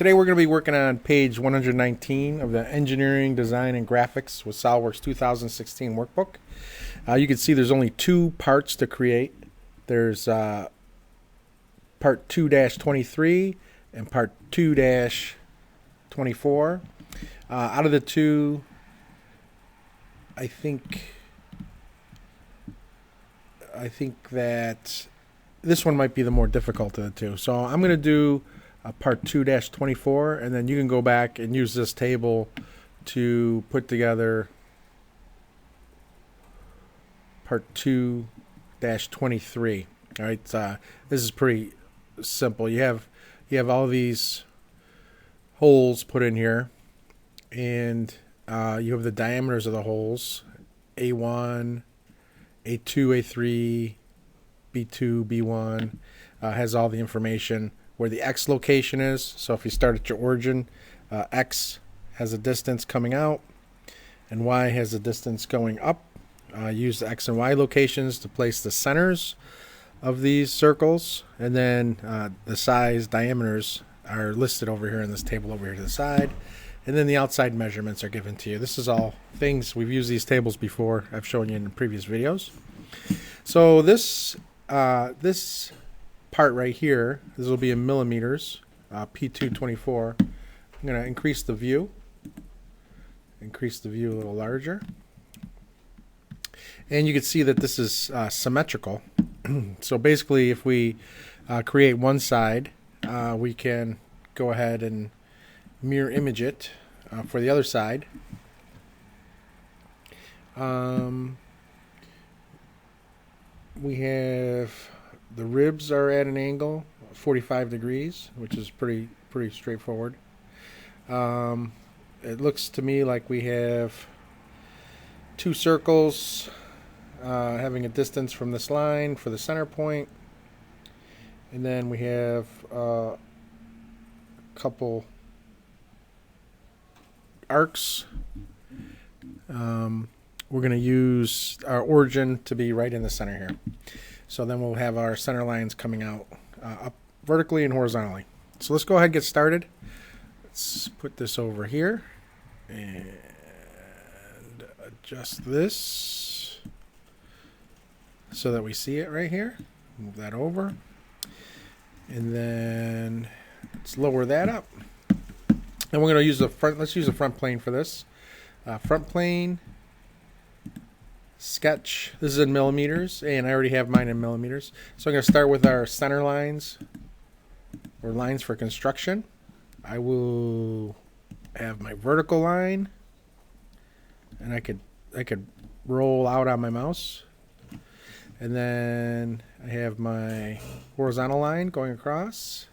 Today we're going to be working on page 119 of the Engineering, Design, and Graphics with SolidWorks 2016 workbook. You can see there's only two parts to create. There's part 2-23 and part 2-24. Out of the two, I think that this one might be the more difficult of the two. So I'm going to do part 2-24, and then you can go back and use this table to put together part 2-23. All right, this is pretty simple. You have all these holes put in here, and you have the diameters of the holes: A1, A2, A3, B2, B1. Has all the information where the X location is. So if you start at your origin, X has a distance coming out, and Y has a distance going up. Use the X and Y locations to place the centers of these circles, and then the size diameters are listed over here in this table over here to the side, and then the outside measurements are given to you. This is all things we've used these tables before. I've shown you in previous videos. So this part right here, this will be in millimeters, P224. I'm going to increase the view a little larger, and you can see that this is symmetrical. So basically, if we create one side, we can go ahead and mirror image it for the other side. We have the ribs are at an angle 45 degrees, which is pretty straightforward. It looks to me like we have two circles having a distance from this line for the center point, and then we have a couple arcs. We're going to use our origin to be right in the center here. So then we'll have our center lines coming out up vertically and horizontally. So let's go ahead and get started. Let's put this over here and adjust this so that we see it right here. Move that over. And then let's lower that up. And we're going to use the front. Let's use the front plane for this. Front plane. Sketch. This is in millimeters, and I already have mine in millimeters. So I'm going to start with our center lines, or lines for construction. I will have my vertical line, and I could roll out on my mouse. And then I have my horizontal line going across.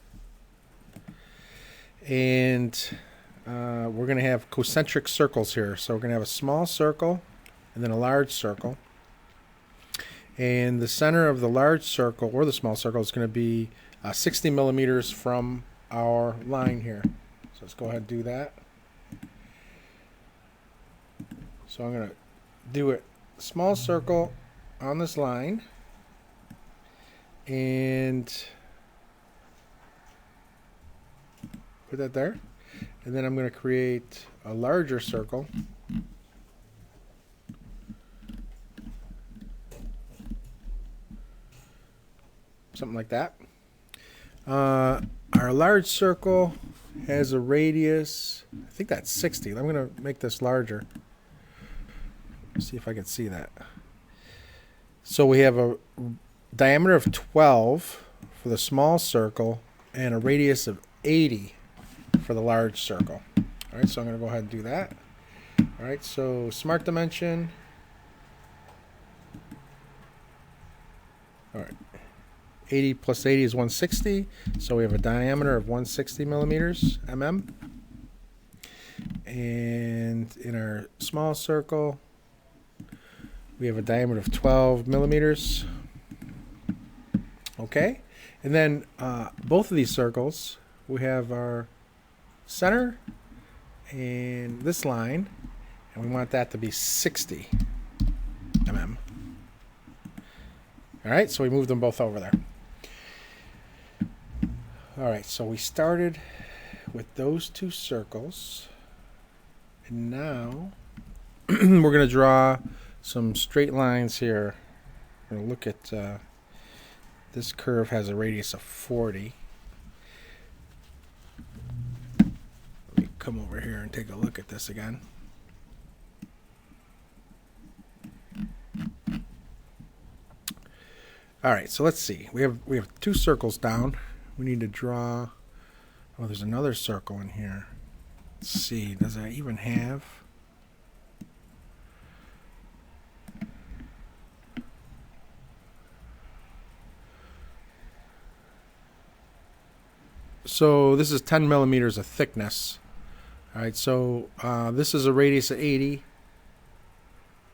And we're going to have concentric circles here. So we're going to have a small circle and then a large circle. And the center of the large circle or the small circle is going to be 60 millimeters from our line here. So let's go ahead and do that. So I'm going to do a small circle on this line, and put that there. And then I'm going to create a larger circle. Something like that. Our large circle has a radius, I think that's 60. I'm going to make this larger. See if I can see that. So we have a diameter of 12 for the small circle and a radius of 80 for the large circle. All right, so I'm going to go ahead and do that. All right, so smart dimension. All right. 80 plus 80 is 160, so we have a diameter of 160 millimeters, mm. And in our small circle, we have a diameter of 12 millimeters. Okay, and then both of these circles, we have our center and this line, and we want that to be 60 mm. All right, so we moved them both over there. All right, so we started with those two circles. And now we're going to draw some straight lines here. We're going to look at this curve has a radius of 40. Let me come over here and take a look at this again. All right, so let's see. We have two circles down. We need to draw. Oh, there's another circle in here. Let's see. Does that even have? So this is 10 millimeters of thickness. All right, so this is a radius of 80,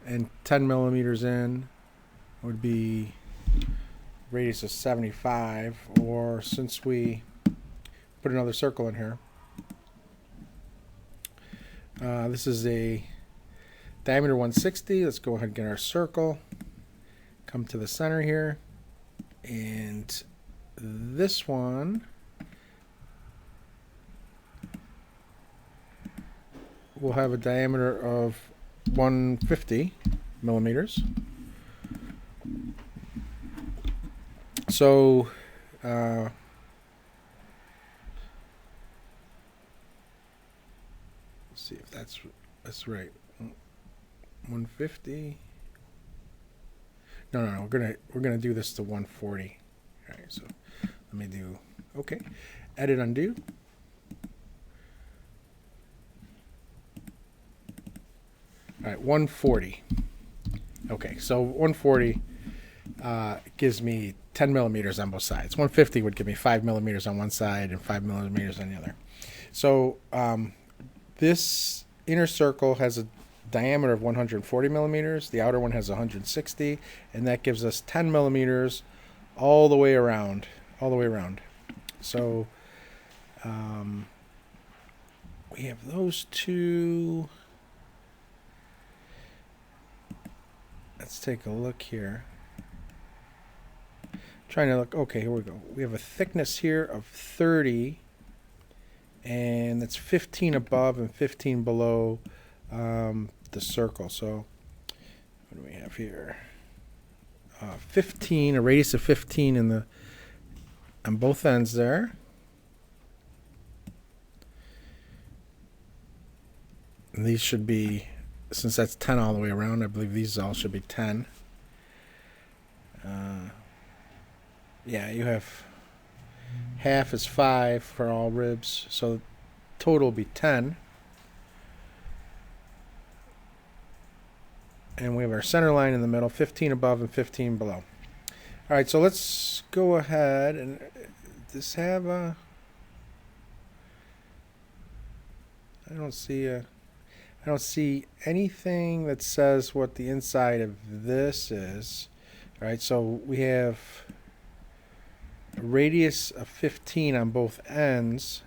and 10 millimeters in would be radius of 75, or since we put another circle in here, this is a diameter 160. Let's go ahead and get our circle, come to the center here, and this one will have a diameter of 150 millimeters. So let's see if that's right. 150. No. We're gonna do this to 140. All right. So let me do okay. Edit, undo. All right, 140. Okay, so 140 gives me 10 millimeters on both sides. 150 would give me 5 millimeters on one side and 5 millimeters on the other. So this inner circle has a diameter of 140 millimeters. The outer one has 160, and that gives us 10 millimeters all the way around. So we have those two. Let's take a look here. Trying to look. Okay, here we go. We have a thickness here of 30, and that's 15 above and 15 below the circle. So what do we have here? 15, a radius of 15 on both ends there. And these should be, since that's 10 all the way around, I believe these all should be 10. Yeah, you have half is 5 for all ribs, so total will be 10. And we have our center line in the middle, 15 above and 15 below. All right, so let's go ahead and just have a... I don't see anything that says what the inside of this is. All right, so we have a radius of 15 on both ends.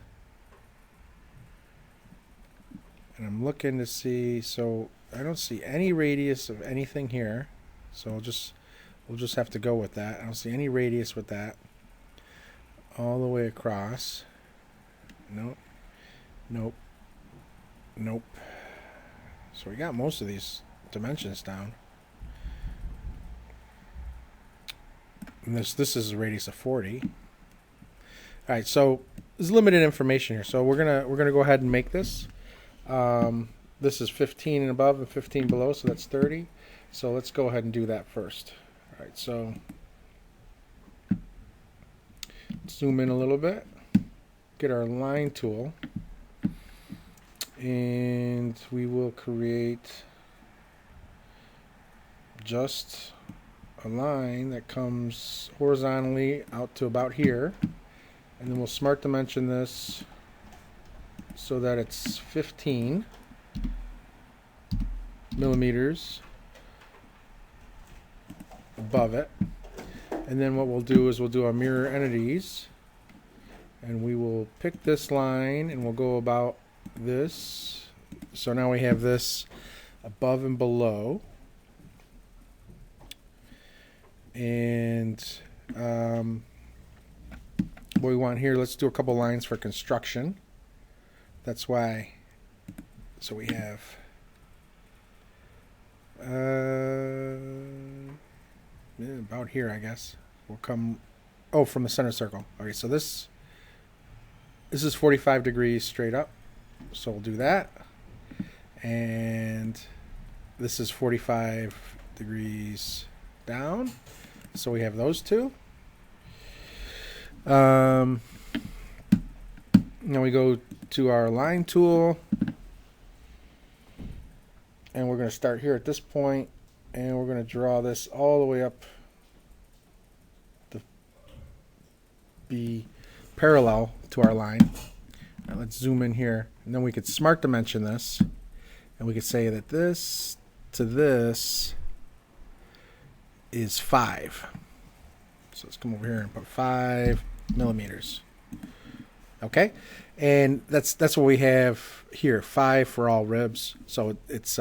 And I'm looking to see, so I don't see any radius of anything here. So we'll just have to go with that. I don't see any radius with that. All the way across. Nope. So we got most of these dimensions down. And this is a radius of 40. All right, so there's limited information here. So we're gonna go ahead and make this. This is 15 and above and 15 below, so that's 30. So let's go ahead and do that first. All right, so zoom in a little bit. Get our line tool. And we will create just a line that comes horizontally out to about here, and then we'll smart dimension this so that it's 15 millimeters above it. And then what we'll do is we'll do our mirror entities, and we will pick this line and we'll go about this. So now we have this above and below, and what we want here, let's do a couple lines for construction. That's why. So we have about here, I guess. We'll come, oh, from the center circle. Okay, so this is 45 degrees straight up. So we'll do that. And this is 45 degrees down. So we have those two. Now we go to our line tool. And we're going to start here at this point, and we're going to draw this all the way up to be parallel to our line. Now let's zoom in here, and then we could smart dimension this, and we could say that this to this is 5. So let's come over here and put 5 millimeters. Okay, and that's what we have here, 5 for all ribs, so it's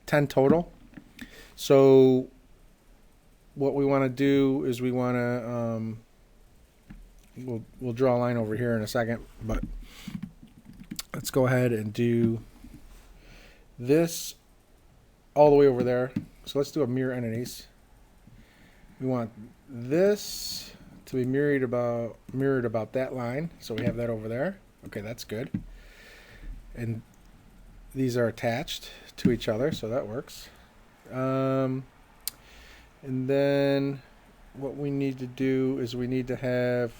10 total. So what we want to do is we want to we'll draw a line over here in a second, but let's go ahead and do this all the way over there. So let's do a mirror entities. We want this to be mirrored about that line, so we have that over there. Okay, that's good. And these are attached to each other, so that works. And then what we need to do is we need to have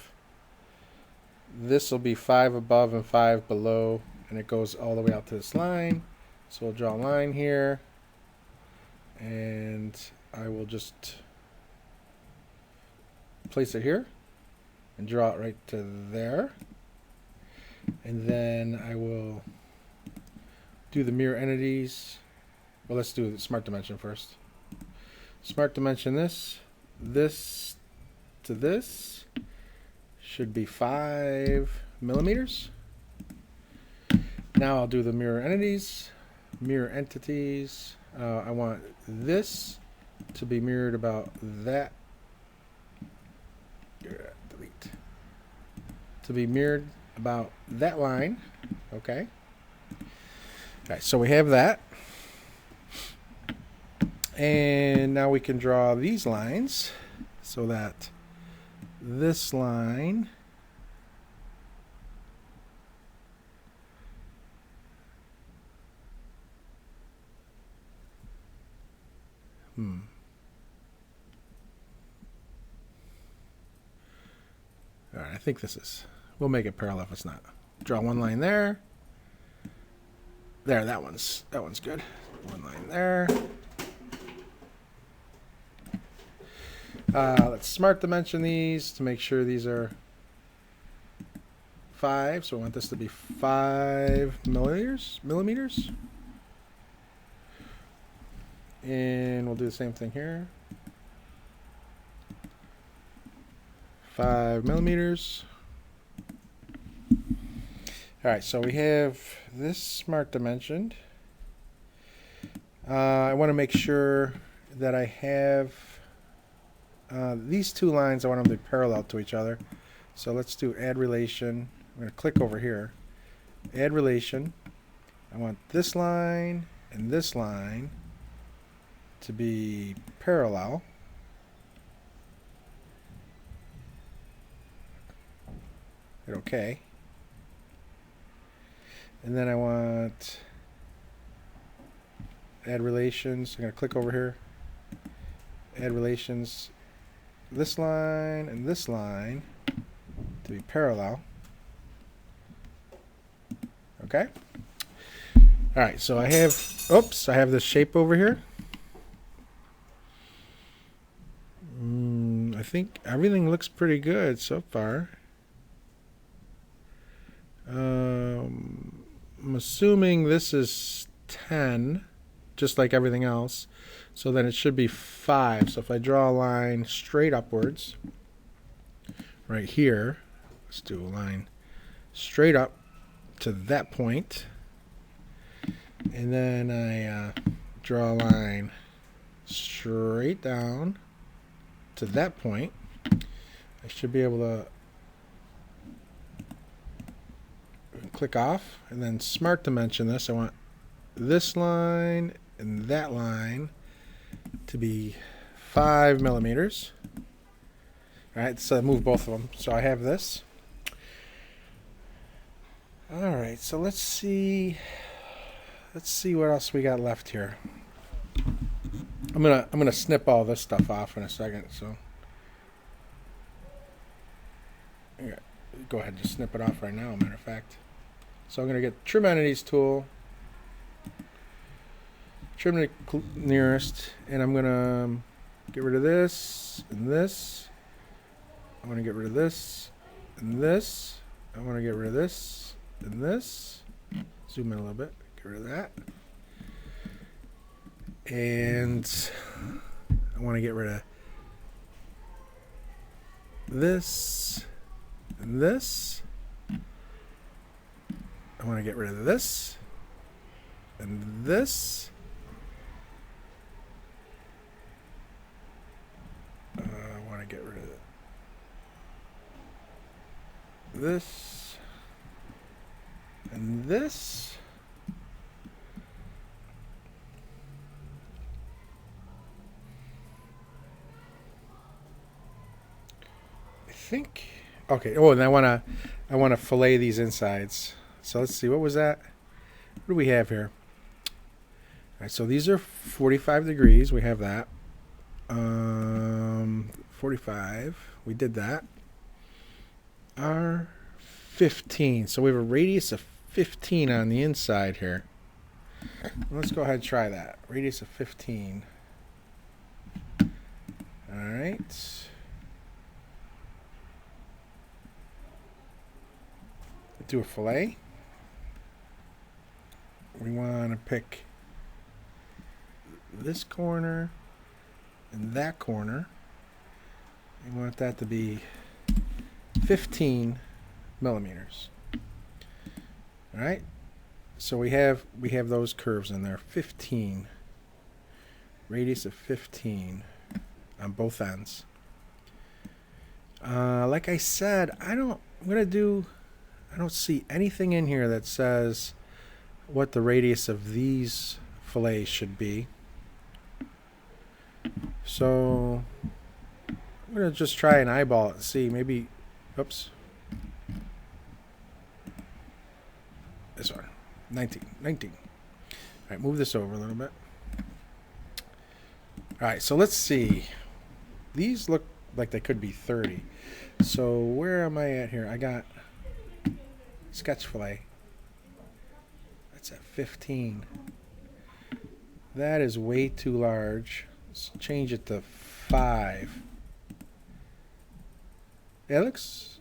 this will be 5 above and 5 below, and it goes all the way out to this line. So we'll draw a line here, and I will just place it here and draw it right to there, and then I will do the mirror entities. Well, let's do the smart dimension first. Smart dimension this to this should be 5 millimeters. Now I'll do the mirror entities. Mirror entities. I want this to be mirrored about that. Delete. To be mirrored about that line. Okay. All right, so we have that. And now we can draw these lines so that this line All right, I think this is, we'll make it parallel if it's not. Draw one line there. There, that one's good. One line there. Let's smart dimension these to make sure these are 5. So I want this to be 5 millimeters. And we'll do the same thing here. 5 millimeters. All right, so we have this smart dimensioned. I want to make sure that I have these two lines. I want them to be parallel to each other. So let's do add relation. I'm going to click over here. Add relation. I want this line and this line to be parallel. Hit OK. And then I want add relations. I'm going to click over here. Add relations. This line and this line to be parallel. Okay. All right. So I have, oops, I have this shape over here. I think everything looks pretty good so far. I'm assuming this is 10, just like everything else. So then it should be 5. So if I draw a line straight upwards, right here, let's do a line straight up to that point. And then I draw a line straight down to that point. I should be able to click off, and then smart dimension this. I want this line and that line to be 5 millimeters. All right, so I move both of them. So I have this. All right, so let's see what else we got left here. I'm gonna snip all this stuff off in a second. So yeah, go ahead and just snip it off right now. Matter of fact. So I'm gonna get trim entities tool, trim the nearest, and I'm gonna get rid of this and this. I want to get rid of this and this. I want to get rid of this and this. Zoom in a little bit. Get rid of that. And I want to get rid of this and this. I want to get rid of this and this. I want to get rid of this and this. I think. Okay. Oh, and I want to fillet these insides. So let's see. What was that? What do we have here? All right. So these are 45 degrees. We have that. 45. We did that. R15. So we have a radius of 15 on the inside here. Let's go ahead and try that. Radius of 15. All right. Do a fillet. We want to pick this corner and that corner. We want that to be 15 millimeters. All right. So we have those curves in there. 15. Radius of 15 on both ends. Like I said, I don't see anything in here that says what the radius of these fillets should be. So I'm going to just try and eyeball it and see. Maybe, oops. This one, 19. All right, move this over a little bit. All right, so let's see. These look like they could be 30. So where am I at here? I got sketch fillet. That's at 15. That is way too large. Let's change it to 5. Yeah, it looks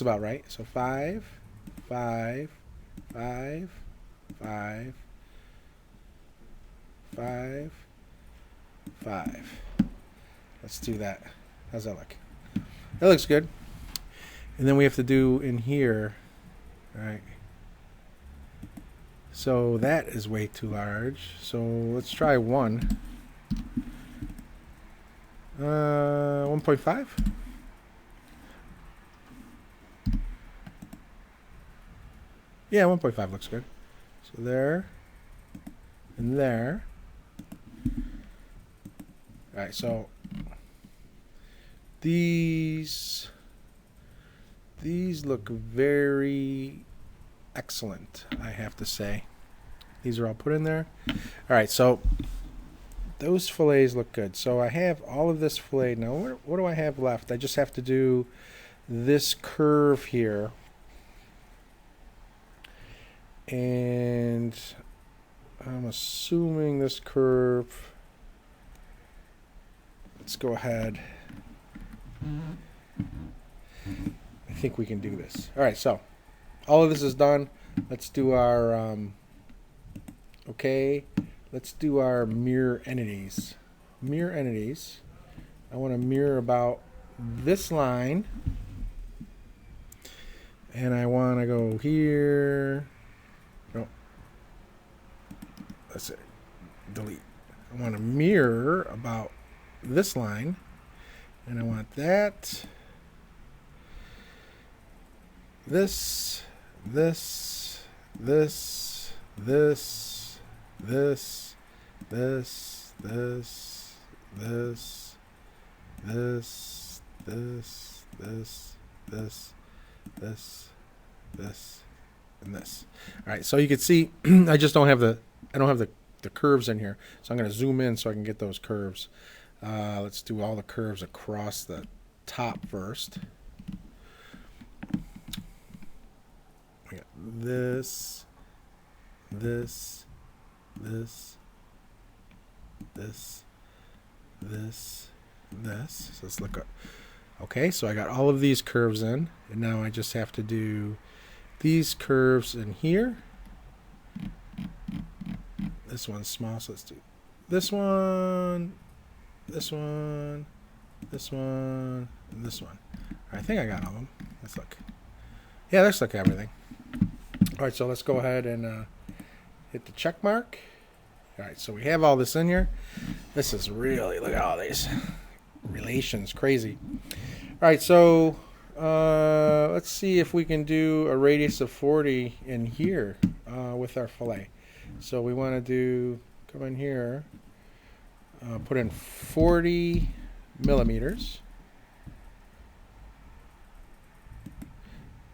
about right. So 5, 5, 5, 5, 5, 5. Let's do that. How's that look? That looks good. And then we have to do in here. All right. So that is way too large. So let's try 1. 1.5. Yeah, 1.5 looks good. So there and there. All right, so these look very excellent, I have to say. These are all put in there. All right, so those fillets look good. So I have all of this fillet. Now, what do I have left? I just have to do this curve here. And I'm assuming this curve. Let's go ahead. I think we can do this. All right, so all of this is done. Let's do our let's do our mirror entities. Mirror entities. I want to mirror about this line. And I want to go here. No. That's it. Delete. I want to mirror about this line. And I want that. This, this, this, this, this, this, this, this, this, this, this, this, and this. All right, so you can see I just don't have the curves in here, so I'm going to zoom in so I can get those curves. Let's do all the curves across the top first. We got this, this, this, this, this, this. So let's look up. Okay, so I got all of these curves in, and now I just have to do these curves in here. This one's small, so let's do this one, this one, this one, and this one. I think I got all of them. Let's look. Yeah, let's look at everything. All right, so let's go ahead and hit the check mark. All right, so we have all this in here. This is really, look at all these relations, crazy. All right, so let's see if we can do a radius of 40 in here with our fillet. So we want to do, come in here, put in 40 millimeters.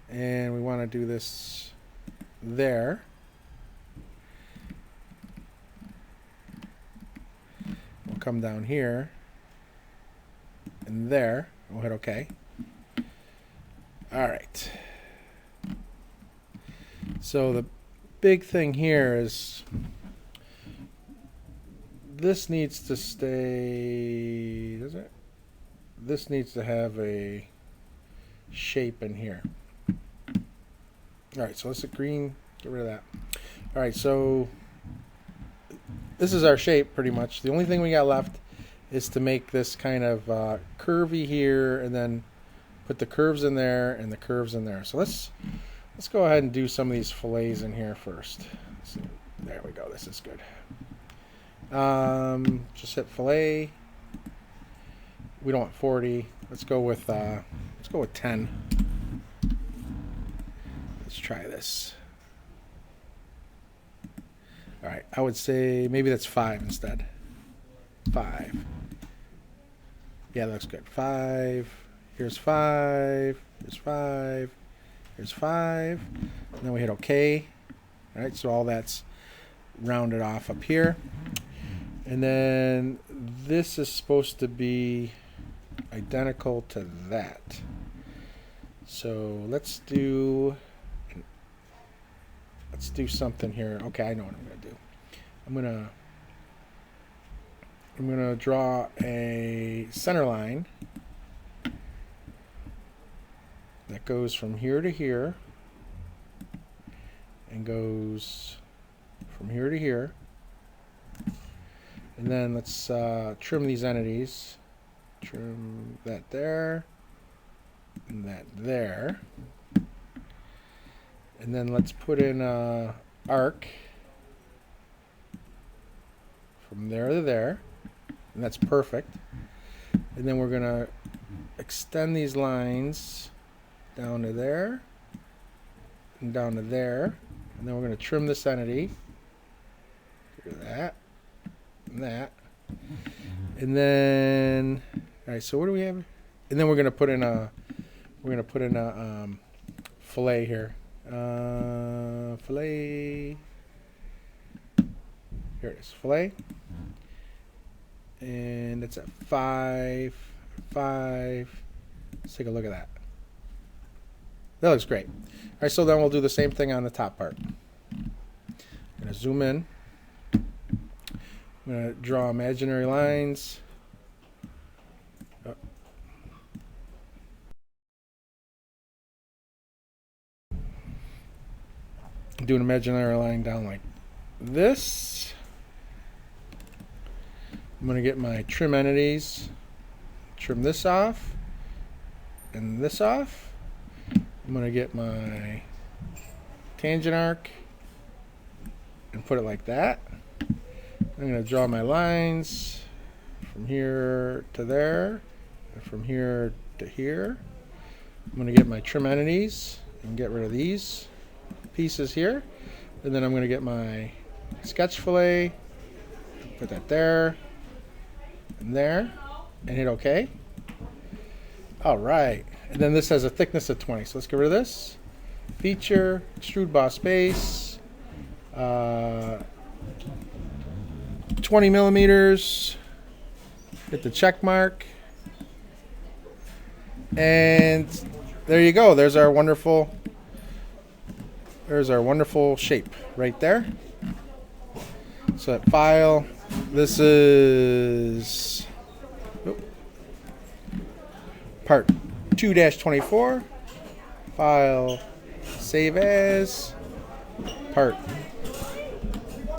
And we want to do this there. We'll come down here and there. We'll hit OK. All right. So the big thing here is this needs to stay, does it? This needs to have a shape in here. All right, so let's get green, get rid of that. All right, so this is our shape pretty much. The only thing we got left is to make this kind of curvy here and then put the curves in there and the curves in there. So let's go ahead and do some of these fillets in here first. So, there we go. This is good. Just hit fillet. We don't want 40. Let's go with 10. Let's try this. All right, I would say maybe that's 5 instead. 5. Yeah, that looks good. 5. Here's 5. Here's 5. Here's 5. And then we hit OK. All right, so all that's rounded off up here. And then this is supposed to be identical to that. So let's do something here. Okay, I know what I'm going to do. I'm gonna draw a center line that goes from here to here and goes from here to here. And then let's trim these entities. Trim that there and that there. And then let's put in an arc from there to there. And that's perfect. And then we're going to extend these lines down to there and down to there. And then we're going to trim this entity. Do that and that. And then, all right, so what do we have? And then we're going to put in a fillet here. Fillet. Here it is, fillet. And it's at 5. Let's take a look at that. That looks great. All right, so then we'll do the same thing on the top part. I'm going to zoom in. I'm going to draw imaginary lines. Oh. Do an imaginary line down like this. I'm going to get my trim entities, trim this off, and this off. I'm going to get my tangent arc and put it like that. I'm going to draw my lines from here to there, and from here to here. I'm going to get my trim entities and get rid of these. pieces here. And then I'm going to get my sketch fillet, put that there and there, and hit OK. All right. And then this has a thickness of 20. So let's get rid of this. Feature, extrude boss base, 20 millimeters. Hit the check mark. And there you go. There's our wonderful shape right there. So that file, this is part 2-24. File, save as, part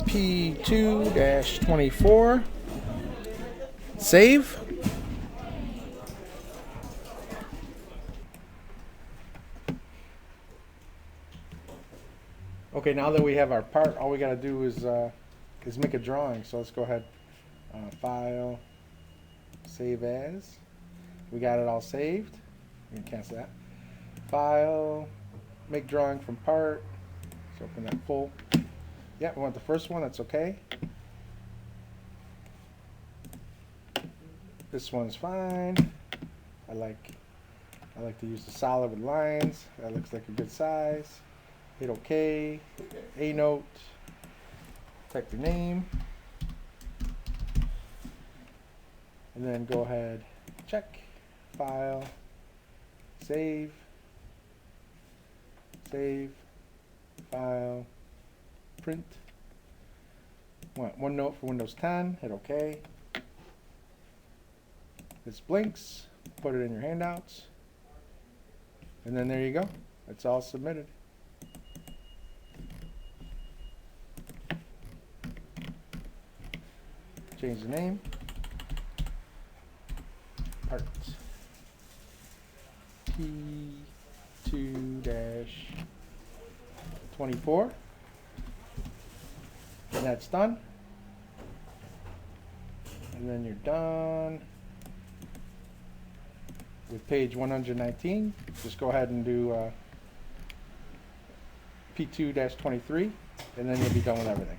P2-24. Save. Okay, now that we have our part, all we got to do is make a drawing. So let's go ahead, file, save as. We got it all saved. We can cancel that. File, make drawing from part. Let's open that full. Yeah, we want the first one. That's okay. This one's fine. I like to use the solid with lines. That looks like a good size. Hit OK. A note. Type your name. And then go ahead, check, file, save, file, print. Want one note for Windows 10, hit OK. This blinks, put it in your handouts, and then there you go. It's all submitted. Change the name. Part P2-24. And that's done. And then you're done with page 119. Just go ahead and do P2-23, and then you'll be done with everything.